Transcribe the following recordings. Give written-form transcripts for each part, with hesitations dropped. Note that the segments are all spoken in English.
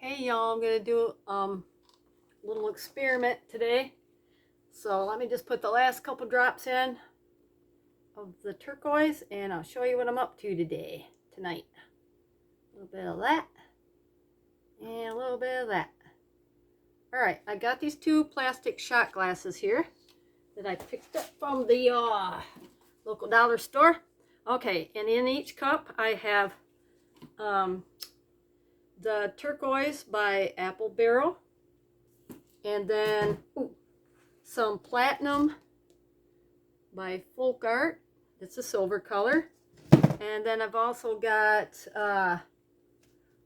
Hey y'all, I'm gonna do a little experiment today. So let me just put the last couple drops in of the turquoise and I'll show you what I'm up to tonight. A little bit of that and a little bit of that. Alright, I got these two plastic shot glasses here that I picked up from the local dollar store. Okay, and in each cup I have the turquoise by Apple Barrel, and then some platinum by Folk Art. It's a silver color. And then I've also got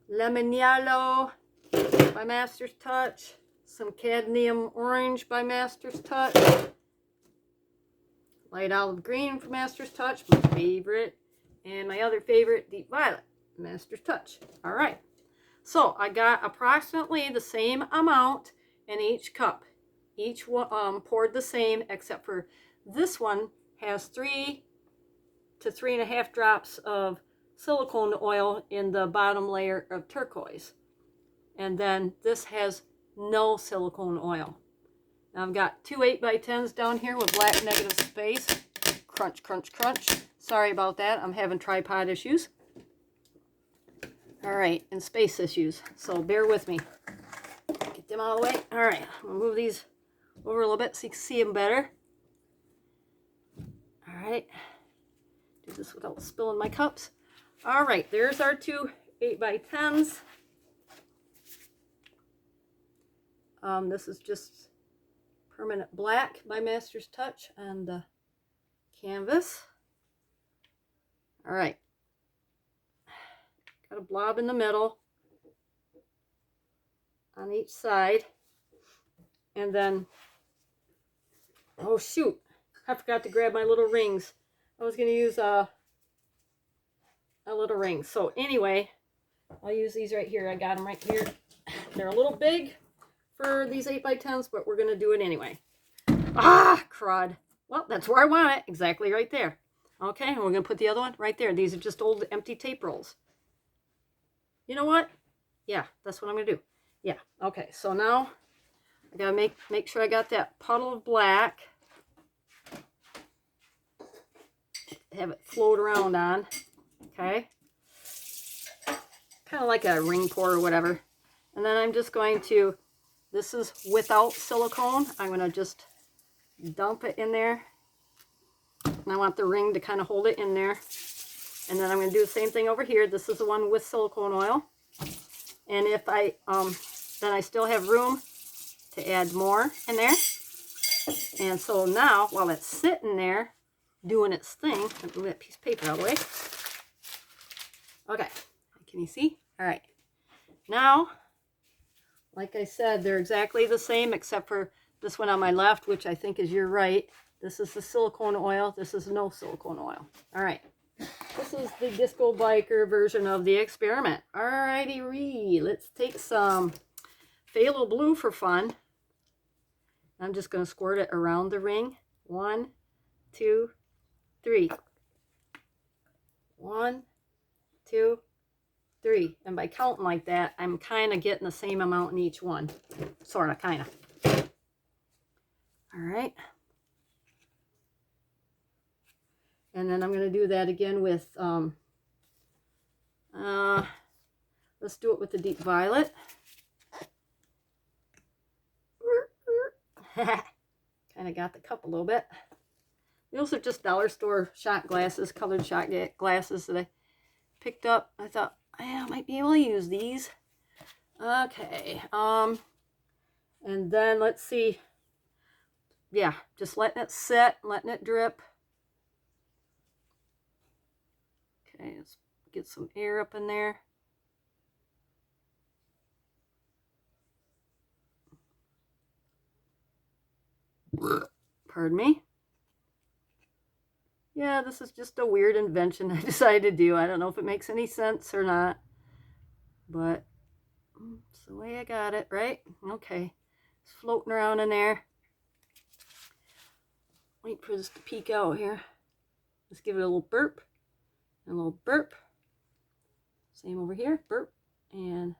Lemon Yellow by Master's Touch, some Cadmium Orange by Master's Touch, Light Olive Green from Master's Touch, my favorite, and my other favorite, Deep Violet, Master's Touch. All right. So I got approximately the same amount in each cup. Each one poured the same, except for this one has 3 to 3.5 drops of silicone oil in the bottom layer of turquoise. And then this has no silicone oil. Now I've got two 8x10s down here with black negative space. Crunch, crunch, crunch. Sorry about that. I'm having tripod issues. All right, and space issues, so bear with me. Get them out of the way. All right, I'm gonna move these over a little bit so you can see them better. All right, do this without spilling my cups. All right, there's our two 8x10s. This is just Permanent Black by Master's Touch on the canvas. All right. Got a blob in the middle on each side. And then, oh shoot, I forgot to grab my little rings. I was going to use a little ring. So anyway, I'll use these right here. I got them right here. They're a little big for these 8x10s, but we're going to do it anyway. Ah, crud. Well, that's where I want it. Exactly right there. Okay, and we're going to put the other one right there. These are just old empty tape rolls. You know what? Yeah, that's what I'm going to do. Yeah, okay. So now I got to make sure I got that puddle of black. Have it float around on. Okay. Kind of like a ring pour or whatever. And then I'm just going to, this is without silicone. I'm going to just dump it in there. And I want the ring to kind of hold it in there. And then I'm going to do the same thing over here. This is the one with silicone oil. And if I, then I still have room to add more in there. And so now, while it's sitting there doing its thing, I'll move that piece of paper out of the way. Okay, can you see? All right. Now, like I said, they're exactly the same except for this one on my left, which I think is your right. This is the silicone oil. This is no silicone oil. All right. This is the Disco Biker version of the experiment. Alrighty, let's take some phthalo blue for fun. I'm just going to squirt it around the ring. 1, 2, 3. 1, 2, 3. And by counting like that, I'm kind of getting the same amount in each one. Sort of, kind of. Alright. And then I'm going to do that again with, let's do it with the Deep Violet. Kind of got the cup a little bit. Those are just dollar store shot glasses, colored shot glasses that I picked up. I thought, yeah, I might be able to use these. Okay. And then let's see. Yeah, just letting it sit, letting it drip. Okay, let's get some air up in there. Pardon me. Yeah, this is just a weird invention I decided to do. I don't know if it makes any sense or not, but it's the way I got it, right? Okay, it's floating around in there. Wait for this to peek out here. Let's give it a little burp, and a little burp. Same over here, burp, and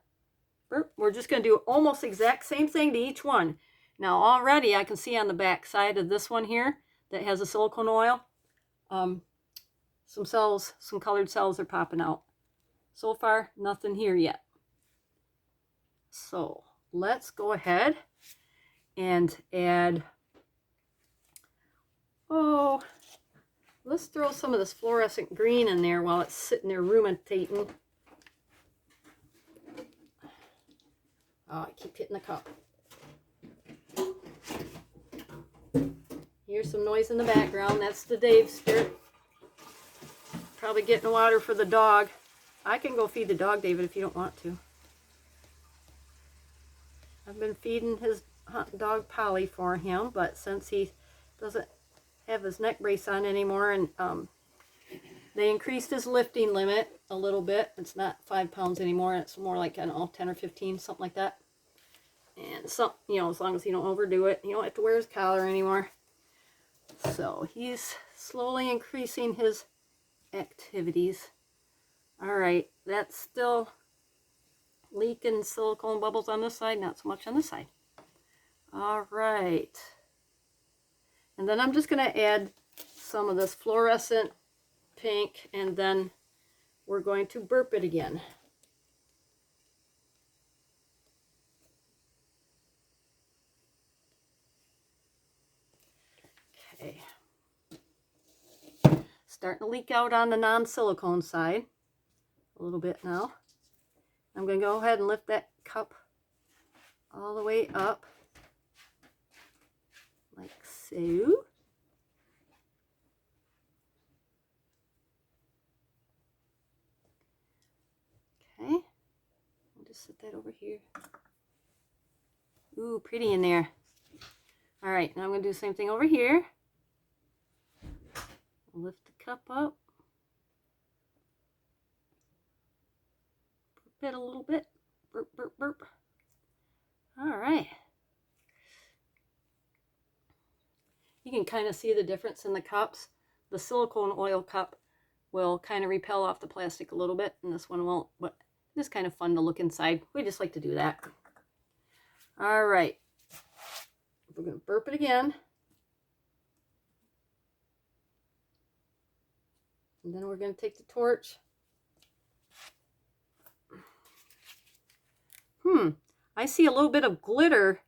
We're just going to do almost exact same thing to each one. Now already I can see on the back side of this one here that has a silicone oil, some cells, some colored cells are popping out. So far, nothing here yet. So let's go ahead and add, let's throw some of this fluorescent green in there while it's sitting there ruminating. Oh, I keep hitting the cup. Here's some noise in the background. That's the Davester. Probably getting water for the dog. I can go feed the dog, David, if you don't want to. I've been feeding his dog Polly for him, but since he doesn't have his neck brace on anymore, and they increased his lifting limit a little bit. It's not 5 pounds anymore. It's more like, I don't know, 10 or 15, something like that. And some, you know, as long as you don't overdo it, you don't have to wear his collar anymore. So he's slowly increasing his activities. All right, that's still leaking silicone bubbles on this side, not so much on this side. All right. And then I'm just going to add some of this fluorescent pink, and then we're going to burp it again. Okay. Starting to leak out on the non-silicone side a little bit now. I'm going to go ahead and lift that cup all the way up, like so. Okay, I'll just set that over here. Ooh, pretty in there. All right, now I'm going to do the same thing over here. Lift the cup up. Burp it a little bit. Burp, burp, burp. All right. You can kind of see the difference in the cups. The silicone oil cup will kind of repel off the plastic a little bit, and this one won't, but it's kind of fun to look inside. We just like to do that. All right. We're going to burp it again. And then we're going to take the torch. I see a little bit of glitter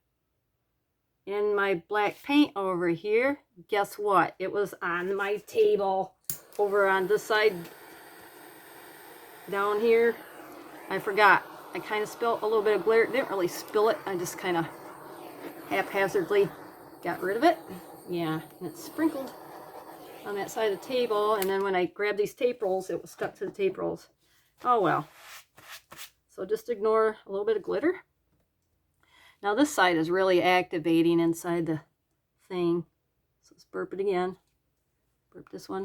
in my black paint over here. Guess what? It was on my table over on this side down here. I forgot. I kind of spilled a little bit of glitter. Didn't really spill it. I just kind of haphazardly got rid of it. Yeah, and it's sprinkled on that side of the table, and then when I grabbed these tape rolls, it was stuck to the tape rolls. Oh well. So just ignore a little bit of glitter. Now this side is really activating inside the thing. So let's burp it again. Burp this one.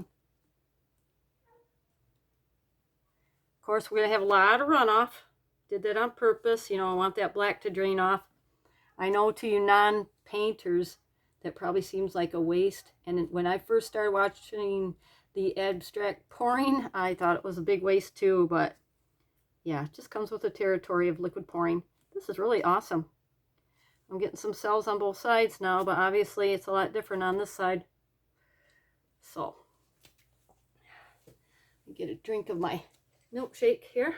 Of course, we're going to have a lot of runoff. Did that on purpose. You know, I want that black to drain off. I know to you non-painters, that probably seems like a waste. And when I first started watching the abstract pouring, I thought it was a big waste too. But yeah, it just comes with the territory of liquid pouring. This is really awesome. I'm getting some cells on both sides now, but obviously it's a lot different on this side. So, get a drink of my milkshake here.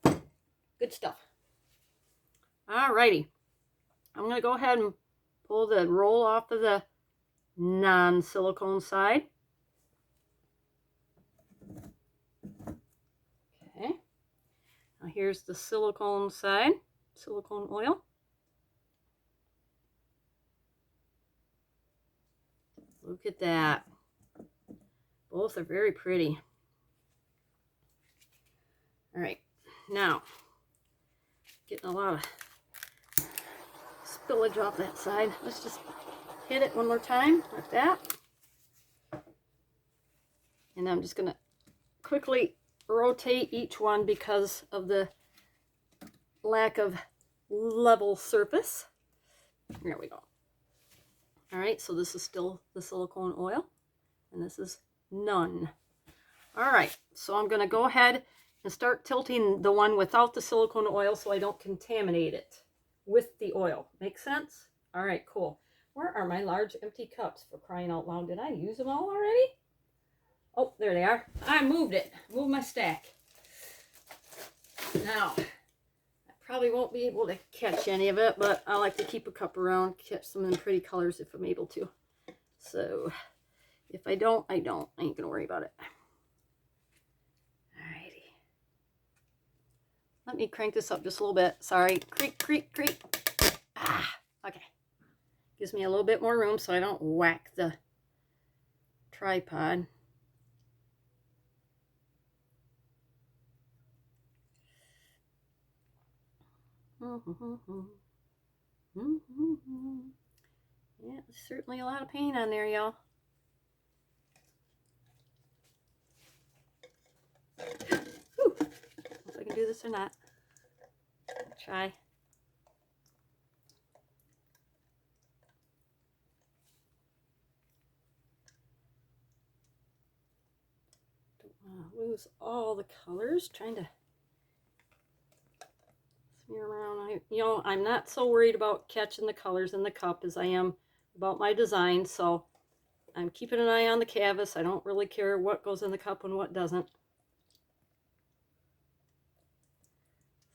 Good stuff. Alrighty. I'm going to go ahead and pull the roll off of the non-silicone side. Okay. Now here's the silicone side, silicone oil. Look at that. Both are very pretty. All right, now getting a lot of spillage off that side. Let's just hit it one more time like that. And I'm just going to quickly rotate each one because of the lack of level surface. There we go. All right, so this is still the silicone oil, and this is none. All right, so I'm going to go ahead and start tilting the one without the silicone oil so I don't contaminate it with the oil. Make sense? All right, cool. Where are my large empty cups, for crying out loud? Did I use them all already? Oh, there they are. I moved it. Moved my stack. Now, I probably won't be able to catch any of it, but I like to keep a cup around, catch some of them pretty colors if I'm able to. So, if I don't, I don't. I ain't going to worry about it. Alrighty. Let me crank this up just a little bit. Sorry. Creak, creak, creak. Ah, okay. Gives me a little bit more room so I don't whack the tripod. Yeah, there's certainly a lot of paint on there, y'all. If I can do this or not. I'll try. Don't want to lose all the colors. Trying to smear around. I'm not so worried about catching the colors in the cup as I am about my design, so I'm keeping an eye on the canvas. I don't really care what goes in the cup and what doesn't.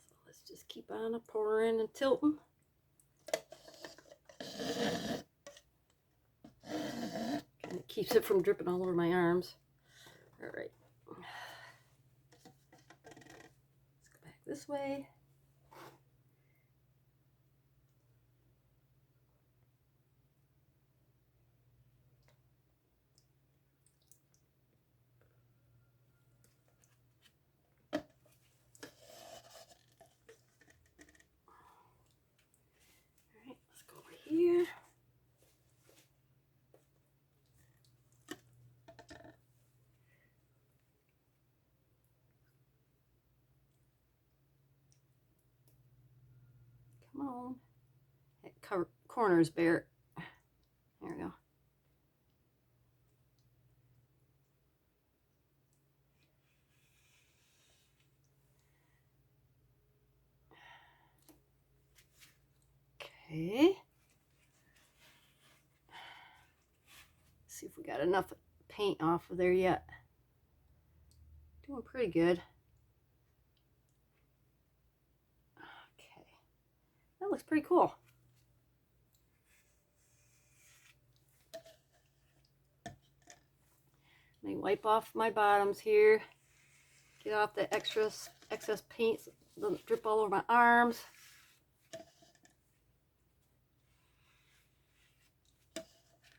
So let's just keep on pouring and tilting. Kind of keeps it from dripping all over my arms. All right. Let's go back this way. Here. Come on. That corner's bare. There we go. Okay. See if we got enough paint off of there yet. Doing pretty good. Okay. That looks pretty cool. Let me wipe off my bottoms here. Get off the excess paint. Doesn't drip all over my arms.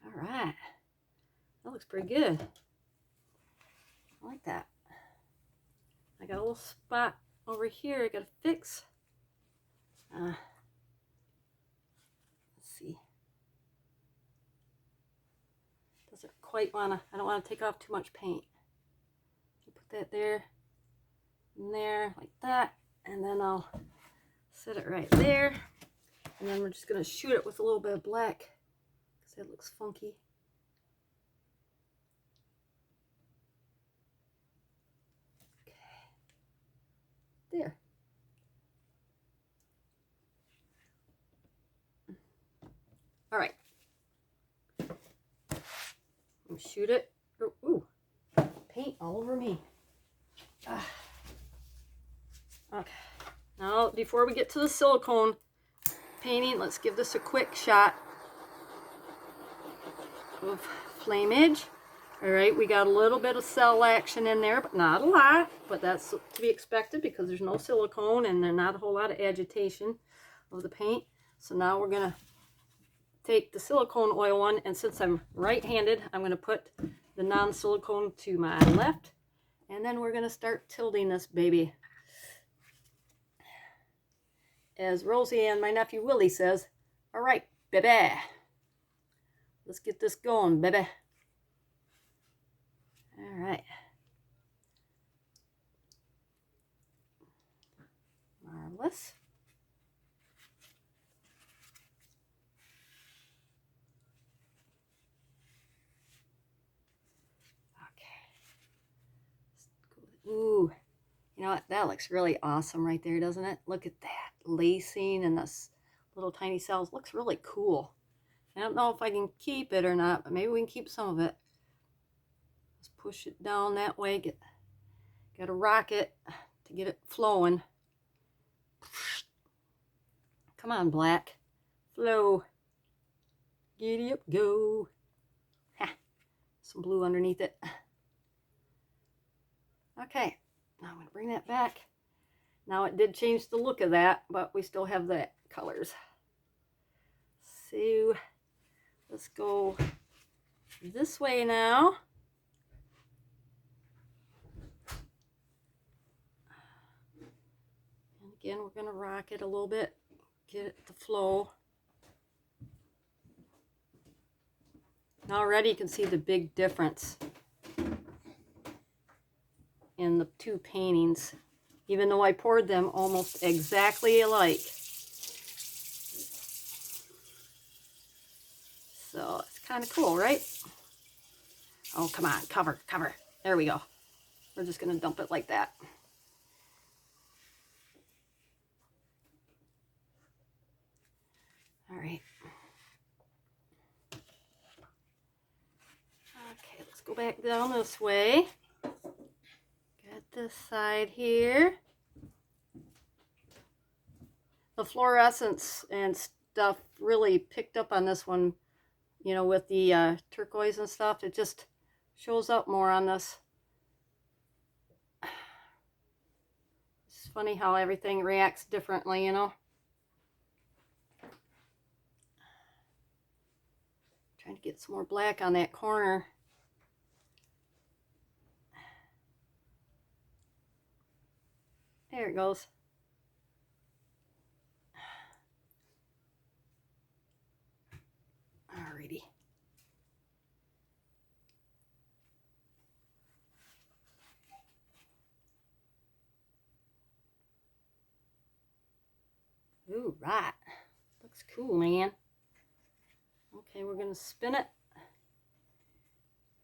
All right. That looks pretty good. I like that. I got a little spot over here I gotta fix. Let's see. Doesn't quite wanna, I don't wanna take off too much paint. Put that there, and there, like that, and then I'll set it right there. And then we're just gonna shoot it with a little bit of black, because it looks funky. There. All right. Shoot it. Ooh, paint all over me. Okay. Now, before we get to the silicone painting, let's give this a quick shot of flamage. All right, we got a little bit of cell action in there, but not a lot. But that's to be expected because there's no silicone and there's not a whole lot of agitation of the paint. So now we're gonna take the silicone oil one, and since I'm right-handed, I'm gonna put the non-silicone to my left, and then we're gonna start tilting this baby. As Rosie and my nephew Willie says, all right, baby, let's get this going, baby. All right. Marvelous. Okay. You know what? That looks really awesome right there, doesn't it? Look at that lacing and this little tiny cells. Looks really cool. I don't know if I can keep it or not, but maybe we can keep some of it. Let's push it down that way. Got to rock it to get it flowing. Come on, black. Flow. Giddy up, go. Ha. Some blue underneath it. Okay, now I'm going to bring that back. Now it did change the look of that, but we still have the colors. So let's go this way now. And again, we're going to rock it a little bit, get it to flow. Now already you can see the big difference in the two paintings, even though I poured them almost exactly alike. So it's kind of cool, right? Oh, come on, cover. There we go. We're just going to dump it like that. All right. Okay, let's go back down this way. Got this side here. The fluorescence and stuff really picked up on this one, you know, with the turquoise and stuff. It just shows up more on this. It's funny how everything reacts differently, you know. Trying to get some more black on that corner. There it goes. Alrighty. Ooh, right. Looks cool, man. Okay, we're going to spin it.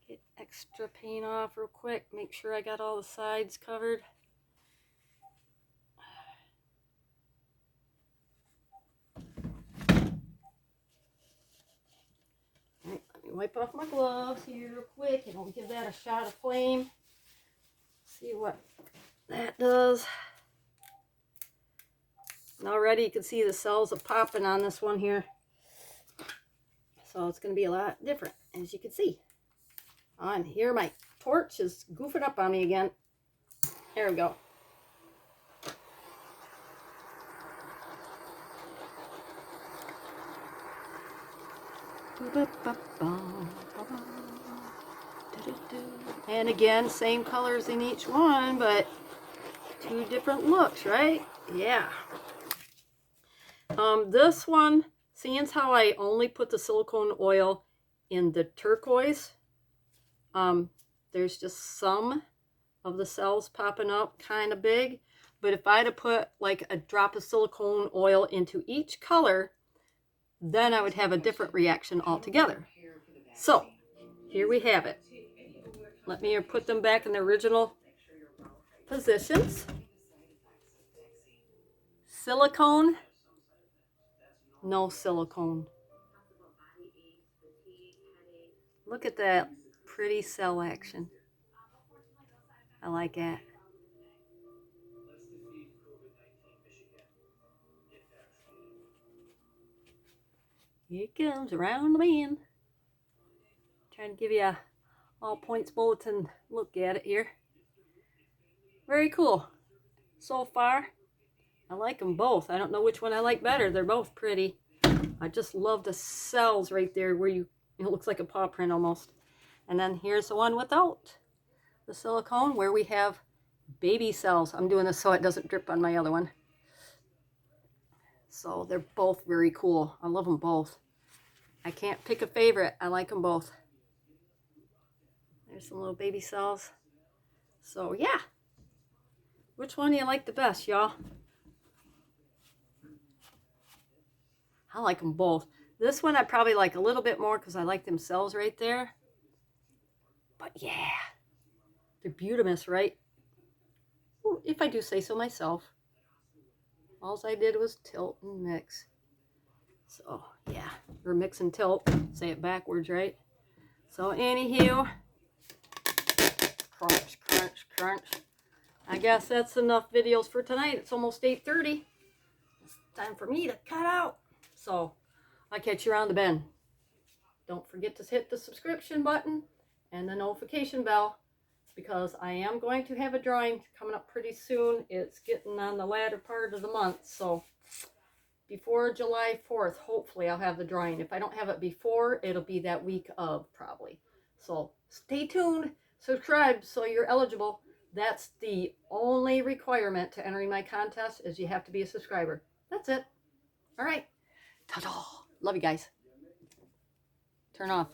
Get extra paint off real quick. Make sure I got all the sides covered. Alright, let me wipe off my gloves here real quick and I'll give that a shot of flame. See what that does. And already you can see the cells are popping on this one here. So it's going to be a lot different, as you can see. And here my torch is goofing up on me again. There we go. And again, same colors in each one, but two different looks, right? Yeah. This one, seeing as how I only put the silicone oil in the turquoise, there's just some of the cells popping up kind of big. But if I had to put like a drop of silicone oil into each color, then I would have a different reaction altogether. So here we have it. Let me put them back in the original positions. Silicone, no silicone. Look at that pretty cell action. I like that. Here it comes around the bend. Trying to give you a all points bulletin look at it here. Very cool. So far, I like them both. I don't know which one I like better. They're both pretty. I just love the cells right there where it looks like a paw print almost. And then here's the one without the silicone where we have baby cells. I'm doing this so it doesn't drip on my other one. So they're both very cool. I love them both. I can't pick a favorite. I like them both. There's some little baby cells. So yeah. Which one do you like the best, y'all? I like them both. This one I probably like a little bit more because I like them cells right there. But yeah, they're beautimous, right? Ooh, if I do say so myself. All I did was tilt and mix. So, yeah, or mix and tilt. Say it backwards, right? So, anywho, crunch, crunch, crunch. I guess that's enough videos for tonight. It's almost 8:30. It's time for me to cut out. So, I'll catch you around the bend. Don't forget to hit the subscription button and the notification bell, because I am going to have a drawing coming up pretty soon. It's getting on the latter part of the month, so before July 4th, hopefully I'll have the drawing. If I don't have it before, it'll be that week of probably. So stay tuned, subscribe so you're eligible. That's the only requirement to entering my contest, is you have to be a subscriber. That's it. All right. Ta-da. Love you guys. Turn off.